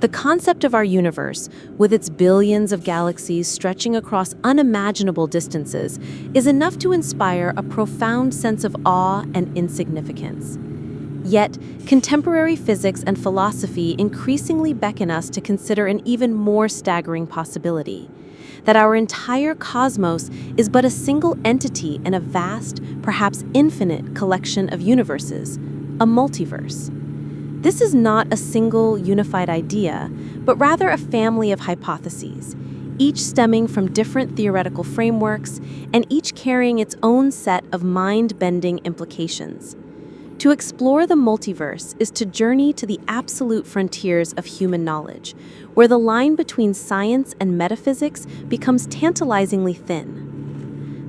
The concept of our universe, with its billions of galaxies stretching across unimaginable distances, is enough to inspire a profound sense of awe and insignificance. Yet, contemporary physics and philosophy increasingly beckon us to consider an even more staggering possibility: that our entire cosmos is but a single entity in a vast, perhaps infinite collection of universes, a multiverse. This is not a single unified idea, but rather a family of hypotheses, each stemming from different theoretical frameworks and each carrying its own set of mind-bending implications. To explore the multiverse is to journey to the absolute frontiers of human knowledge, where the line between science and metaphysics becomes tantalizingly thin.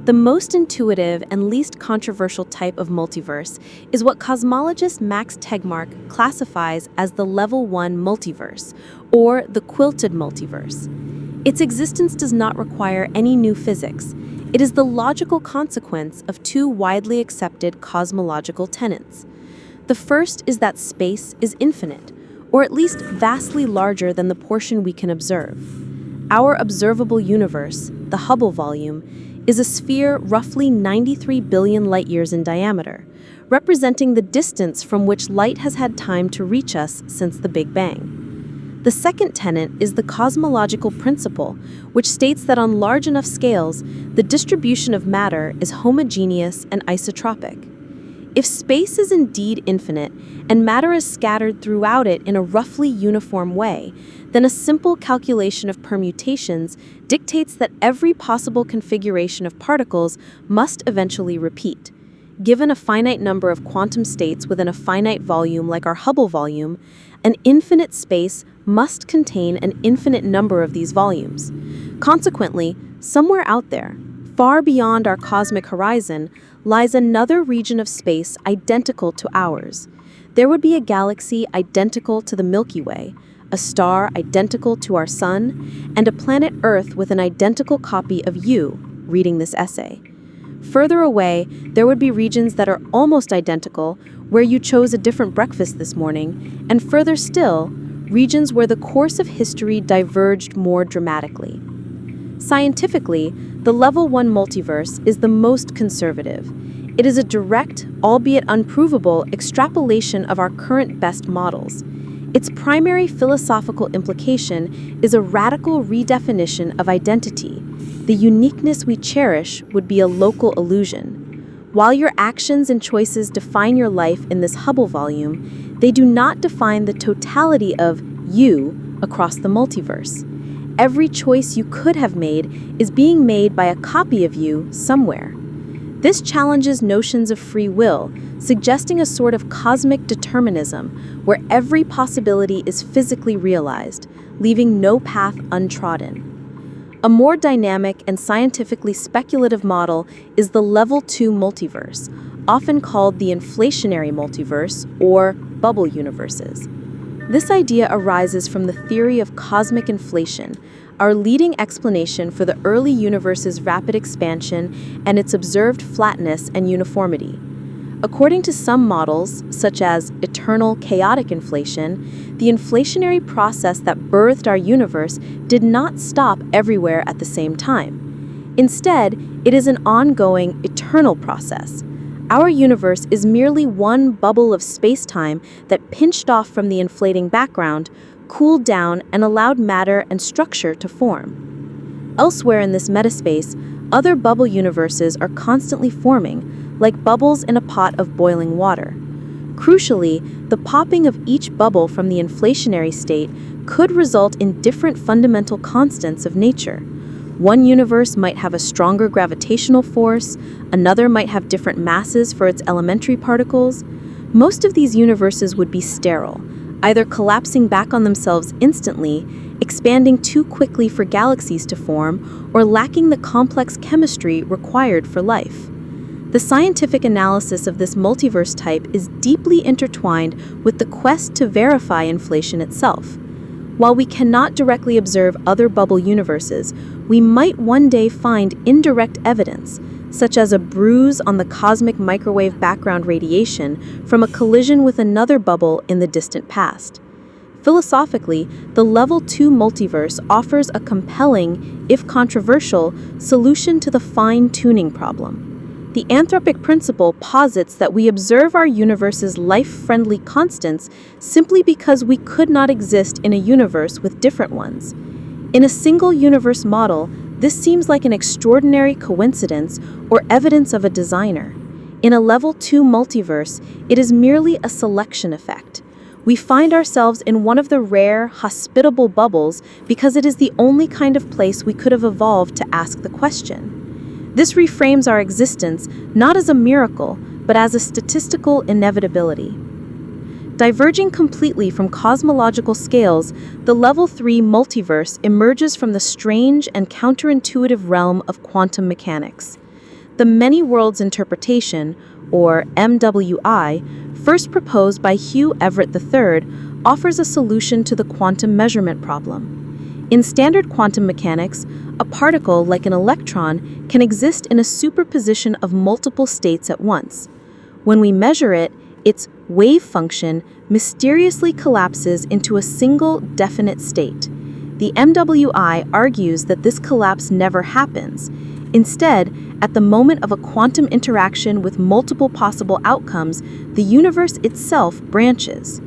The most intuitive and least controversial type of multiverse is what cosmologist Max Tegmark classifies as the Level 1 multiverse, or the quilted multiverse. Its existence does not require any new physics. It is the logical consequence of two widely accepted cosmological tenets. The first is that space is infinite, or at least vastly larger than the portion we can observe. Our observable universe, the Hubble volume, is a sphere roughly 93 billion light-years in diameter, representing the distance from which light has had time to reach us since the Big Bang. The second tenet is the cosmological principle, which states that on large enough scales, the distribution of matter is homogeneous and isotropic. If space is indeed infinite, and matter is scattered throughout it in a roughly uniform way, then a simple calculation of permutations dictates that every possible configuration of particles must eventually repeat. Given a finite number of quantum states within a finite volume like our Hubble volume, an infinite space must contain an infinite number of these volumes. Consequently, somewhere out there, far beyond our cosmic horizon, lies another region of space identical to ours. There would be a galaxy identical to the Milky Way, a star identical to our sun, and a planet Earth with an identical copy of you reading this essay. Further away, there would be regions that are almost identical, where you chose a different breakfast this morning, and further still, regions where the course of history diverged more dramatically. Scientifically, the Level 1 multiverse is the most conservative. It is a direct, albeit unprovable, extrapolation of our current best models. Its primary philosophical implication is a radical redefinition of identity. The uniqueness we cherish would be a local illusion. While your actions and choices define your life in this Hubble volume, they do not define the totality of you across the multiverse. Every choice you could have made is being made by a copy of you somewhere. This challenges notions of free will, suggesting a sort of cosmic determinism where every possibility is physically realized, leaving no path untrodden. A more dynamic and scientifically speculative model is the Level 2 multiverse, often called the inflationary multiverse or bubble universes. This idea arises from the theory of cosmic inflation, our leading explanation for the early universe's rapid expansion and its observed flatness and uniformity. According to some models, such as eternal chaotic inflation, the inflationary process that birthed our universe did not stop everywhere at the same time. Instead, it is an ongoing, eternal process. Our universe is merely one bubble of space-time that pinched off from the inflating background, cooled down, and allowed matter and structure to form. Elsewhere in this metaspace, other bubble universes are constantly forming, like bubbles in a pot of boiling water. Crucially, the popping of each bubble from the inflationary state could result in different fundamental constants of nature. One universe might have a stronger gravitational force, another might have different masses for its elementary particles. Most of these universes would be sterile, either collapsing back on themselves instantly, expanding too quickly for galaxies to form, or lacking the complex chemistry required for life. The scientific analysis of this multiverse type is deeply intertwined with the quest to verify inflation itself. While we cannot directly observe other bubble universes, we might one day find indirect evidence, such as a bruise on the cosmic microwave background radiation from a collision with another bubble in the distant past. Philosophically, the Level 2 multiverse offers a compelling, if controversial, solution to the fine-tuning problem. The anthropic principle posits that we observe our universe's life-friendly constants simply because we could not exist in a universe with different ones. In a single universe model, this seems like an extraordinary coincidence or evidence of a designer. In a Level 2 multiverse, it is merely a selection effect. We find ourselves in one of the rare, hospitable bubbles because it is the only kind of place we could have evolved to ask the question. This reframes our existence not as a miracle, but as a statistical inevitability. Diverging completely from cosmological scales, the Level 3 multiverse emerges from the strange and counterintuitive realm of quantum mechanics. The many worlds interpretation, or MWI, first proposed by Hugh Everett III, offers a solution to the quantum measurement problem. In standard quantum mechanics, a particle, like an electron, can exist in a superposition of multiple states at once. When we measure it, its wave function mysteriously collapses into a single definite state. The MWI argues that this collapse never happens. Instead, at the moment of a quantum interaction with multiple possible outcomes, the universe itself branches.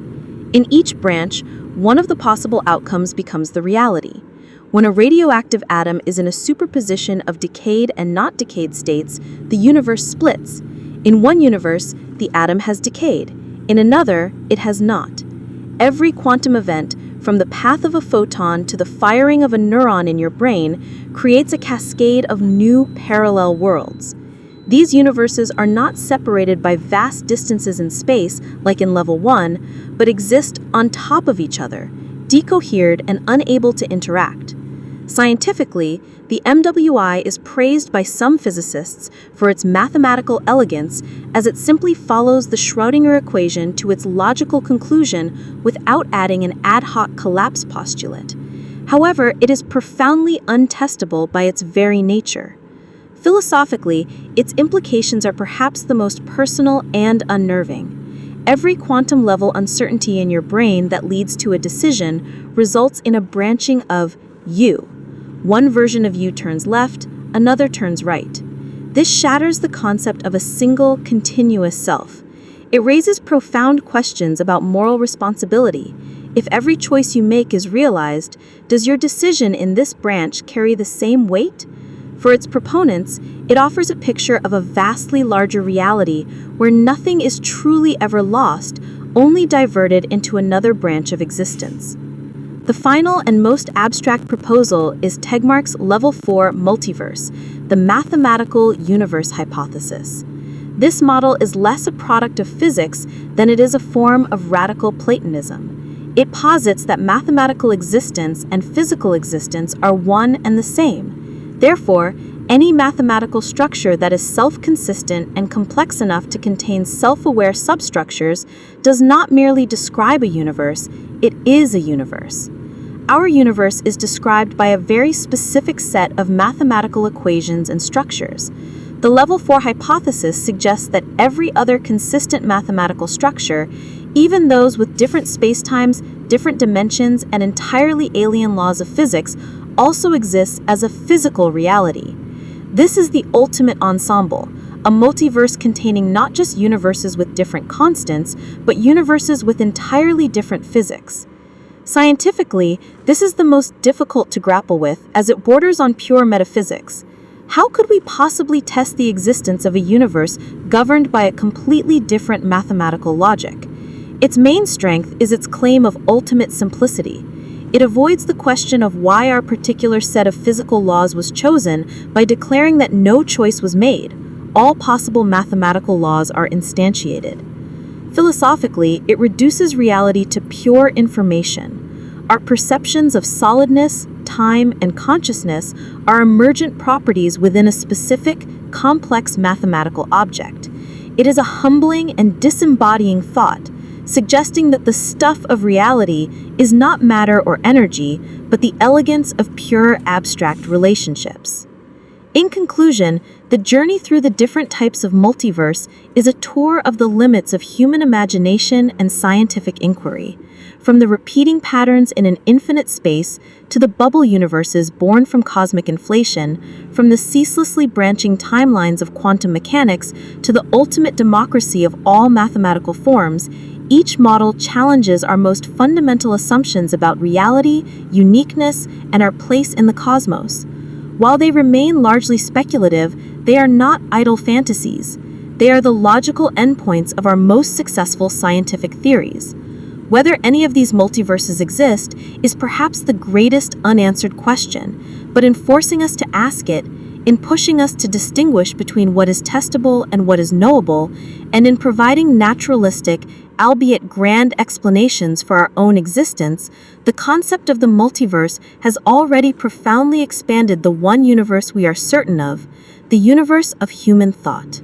In each branch, one of the possible outcomes becomes the reality. When a radioactive atom is in a superposition of decayed and not decayed states, the universe splits. In one universe, the atom has decayed. In another, it has not. Every quantum event, from the path of a photon to the firing of a neuron in your brain, creates a cascade of new parallel worlds. These universes are not separated by vast distances in space, like in Level 1, but exist on top of each other, decohered and unable to interact. Scientifically, the MWI is praised by some physicists for its mathematical elegance, as it simply follows the Schrödinger equation to its logical conclusion without adding an ad hoc collapse postulate. However, it is profoundly untestable by its very nature. Philosophically, its implications are perhaps the most personal and unnerving. Every quantum level uncertainty in your brain that leads to a decision results in a branching of you. One version of you turns left, another turns right. This shatters the concept of a single, continuous self. It raises profound questions about moral responsibility. If every choice you make is realized, does your decision in this branch carry the same weight? For its proponents, it offers a picture of a vastly larger reality where nothing is truly ever lost, only diverted into another branch of existence. The final and most abstract proposal is Tegmark's Level 4 multiverse, the mathematical universe hypothesis. This model is less a product of physics than it is a form of radical Platonism. It posits that mathematical existence and physical existence are one and the same. Therefore, any mathematical structure that is self-consistent and complex enough to contain self-aware substructures does not merely describe a universe, it is a universe. Our universe is described by a very specific set of mathematical equations and structures. The Level 4 hypothesis suggests that every other consistent mathematical structure, even those with different spacetimes, different dimensions, and entirely alien laws of physics, also exists as a physical reality. This is the ultimate ensemble, a multiverse containing not just universes with different constants, but universes with entirely different physics. Scientifically, this is the most difficult to grapple with, as it borders on pure metaphysics. How could we possibly test the existence of a universe governed by a completely different mathematical logic? Its main strength is its claim of ultimate simplicity. It avoids the question of why our particular set of physical laws was chosen by declaring that no choice was made. All possible mathematical laws are instantiated. Philosophically, it reduces reality to pure information. Our perceptions of solidness, time, and consciousness are emergent properties within a specific, complex mathematical object. It is a humbling and disembodying thought, suggesting that the stuff of reality is not matter or energy, but the elegance of pure abstract relationships. In conclusion, the journey through the different types of multiverse is a tour of the limits of human imagination and scientific inquiry. From the repeating patterns in an infinite space to the bubble universes born from cosmic inflation, from the ceaselessly branching timelines of quantum mechanics to the ultimate democracy of all mathematical forms, each model challenges our most fundamental assumptions about reality, uniqueness, and our place in the cosmos. While they remain largely speculative, they are not idle fantasies. They are the logical endpoints of our most successful scientific theories. Whether any of these multiverses exist is perhaps the greatest unanswered question, but in forcing us to ask it, in pushing us to distinguish between what is testable and what is knowable, and in providing naturalistic, albeit grand explanations for our own existence, the concept of the multiverse has already profoundly expanded the one universe we are certain of, the universe of human thought.